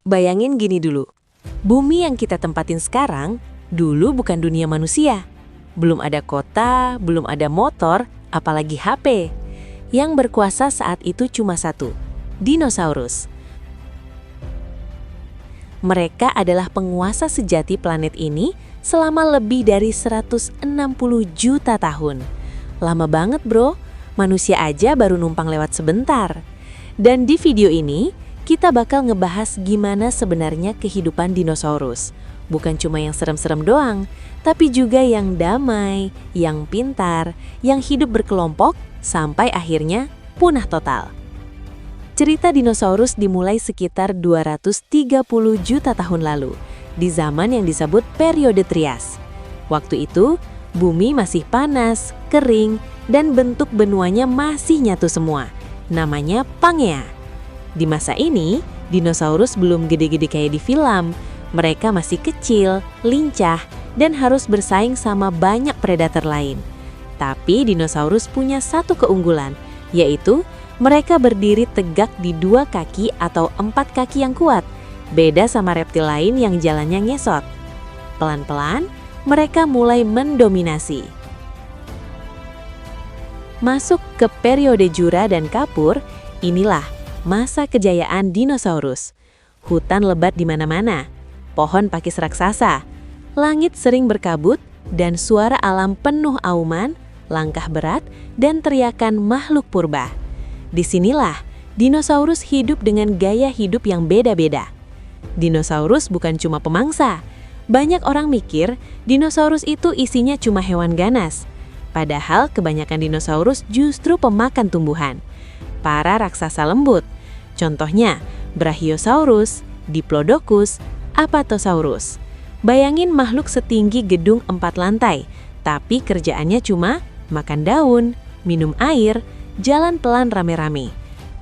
Bayangin gini dulu, bumi yang kita tempatin sekarang, dulu bukan dunia manusia. Belum ada kota, belum ada motor, apalagi HP. Yang berkuasa saat itu cuma satu, dinosaurus. Mereka adalah penguasa sejati planet ini selama lebih dari 160 juta tahun. Lama banget bro, manusia aja baru numpang lewat sebentar. Dan di video ini, kita bakal ngebahas gimana sebenarnya kehidupan dinosaurus. Bukan cuma yang serem-serem doang, tapi juga yang damai, yang pintar, yang hidup berkelompok, sampai akhirnya punah total. Cerita dinosaurus dimulai sekitar 230 juta tahun lalu, di zaman yang disebut periode Trias. Waktu itu, bumi masih panas, kering, dan bentuk benuanya masih nyatu semua. Namanya Pangea. Di masa ini, dinosaurus belum gede-gede kayak di film. Mereka masih kecil, lincah, dan harus bersaing sama banyak predator lain. Tapi dinosaurus punya satu keunggulan, yaitu mereka berdiri tegak di 2 kaki atau 4 kaki yang kuat, beda sama reptil lain yang jalannya ngesot. Pelan-pelan, mereka mulai mendominasi. Masuk ke periode Jura dan Kapur, inilah masa kejayaan dinosaurus. Hutan lebat di mana-mana, pohon pakis raksasa, langit sering berkabut, dan suara alam penuh auman, langkah berat, dan teriakan makhluk purba. Disinilah dinosaurus hidup dengan gaya hidup yang beda-beda. Dinosaurus bukan cuma pemangsa. Banyak orang mikir dinosaurus itu isinya cuma hewan ganas. Padahal kebanyakan dinosaurus justru pemakan tumbuhan. Para raksasa lembut. Contohnya, Brachiosaurus, Diplodocus, Apatosaurus. Bayangin makhluk setinggi gedung 4 lantai, tapi kerjaannya cuma makan daun, minum air, jalan pelan rame-rame.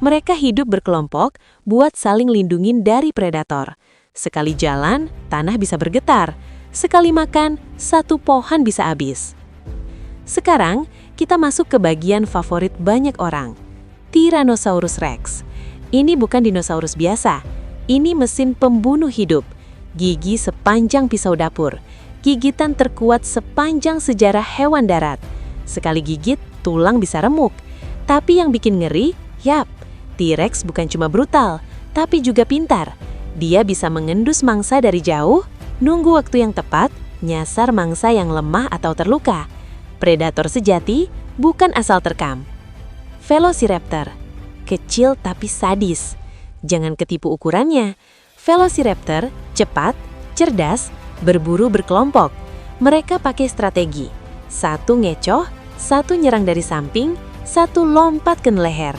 Mereka hidup berkelompok buat saling lindungin dari predator. Sekali jalan, tanah bisa bergetar. Sekali makan, satu pohon bisa habis. Sekarang, kita masuk ke bagian favorit banyak orang. Tyrannosaurus Rex. Ini bukan dinosaurus biasa. Ini mesin pembunuh hidup. Gigi sepanjang pisau dapur. Gigitan terkuat sepanjang sejarah hewan darat. Sekali gigit, tulang bisa remuk. Tapi yang bikin ngeri, yap, T-Rex bukan cuma brutal, tapi juga pintar. Dia bisa mengendus mangsa dari jauh, nunggu waktu yang tepat, nyasar mangsa yang lemah atau terluka. Predator sejati bukan asal terkam. Velociraptor, kecil tapi sadis. Jangan ketipu ukurannya. Velociraptor cepat, cerdas, berburu berkelompok. Mereka pakai strategi. Satu ngecoh, satu nyerang dari samping, satu lompat ke leher.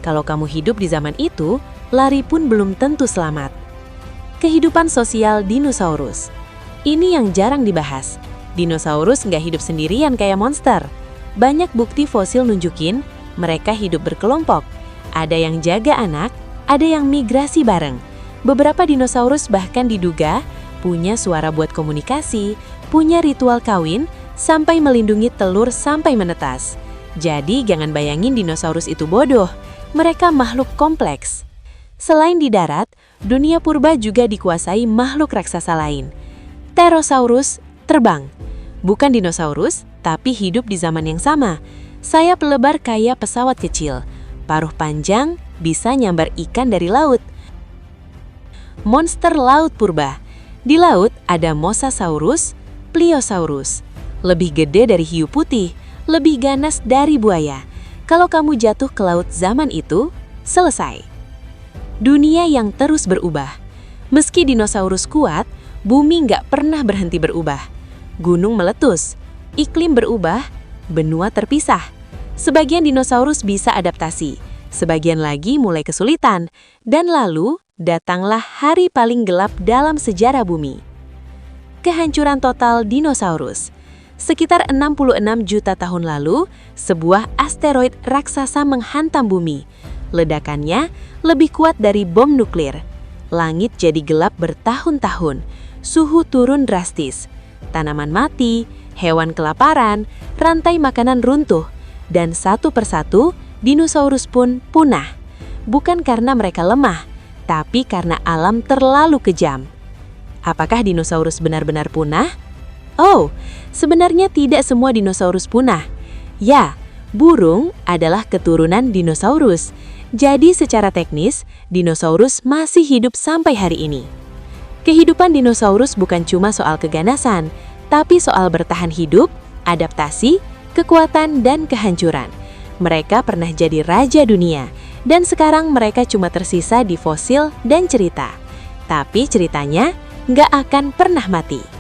Kalau kamu hidup di zaman itu, lari pun belum tentu selamat. Kehidupan sosial dinosaurus. Ini yang jarang dibahas. Dinosaurus nggak hidup sendirian kayak monster. Banyak bukti fosil nunjukin mereka hidup berkelompok. Ada yang jaga anak, ada yang migrasi bareng. Beberapa dinosaurus bahkan diduga punya suara buat komunikasi, punya ritual kawin, sampai melindungi telur sampai menetas. Jadi jangan bayangin dinosaurus itu bodoh. Mereka makhluk kompleks. Selain di darat, dunia purba juga dikuasai makhluk raksasa lain. Pterosaurus terbang. Bukan dinosaurus, tapi hidup di zaman yang sama. Sayap lebar kayak pesawat kecil. Paruh panjang bisa nyambar ikan dari laut. Monster laut purba. Di laut ada Mosasaurus, Pliosaurus. Lebih gede dari hiu putih, lebih ganas dari buaya. Kalau kamu jatuh ke laut zaman itu, selesai. Dunia yang terus berubah. Meski dinosaurus kuat, bumi nggak pernah berhenti berubah. Gunung meletus, iklim berubah, benua terpisah. Sebagian dinosaurus bisa adaptasi, sebagian lagi mulai kesulitan, dan lalu datanglah hari paling gelap dalam sejarah bumi. Kehancuran total dinosaurus. Sekitar 66 juta tahun lalu, sebuah asteroid raksasa menghantam bumi. Ledakannya lebih kuat dari bom nuklir. Langit jadi gelap bertahun-tahun, suhu turun drastis. Tanaman mati, hewan kelaparan, rantai makanan runtuh, dan satu persatu dinosaurus pun punah. Bukan karena mereka lemah, tapi karena alam terlalu kejam. Apakah dinosaurus benar-benar punah? Oh, sebenarnya tidak semua dinosaurus punah. Ya, burung adalah keturunan dinosaurus. Jadi secara teknis, dinosaurus masih hidup sampai hari ini. Kehidupan dinosaurus bukan cuma soal keganasan, tapi soal bertahan hidup, adaptasi, kekuatan, dan kehancuran. Mereka pernah jadi raja dunia, dan sekarang mereka cuma tersisa di fosil dan cerita. Tapi ceritanya nggak akan pernah mati.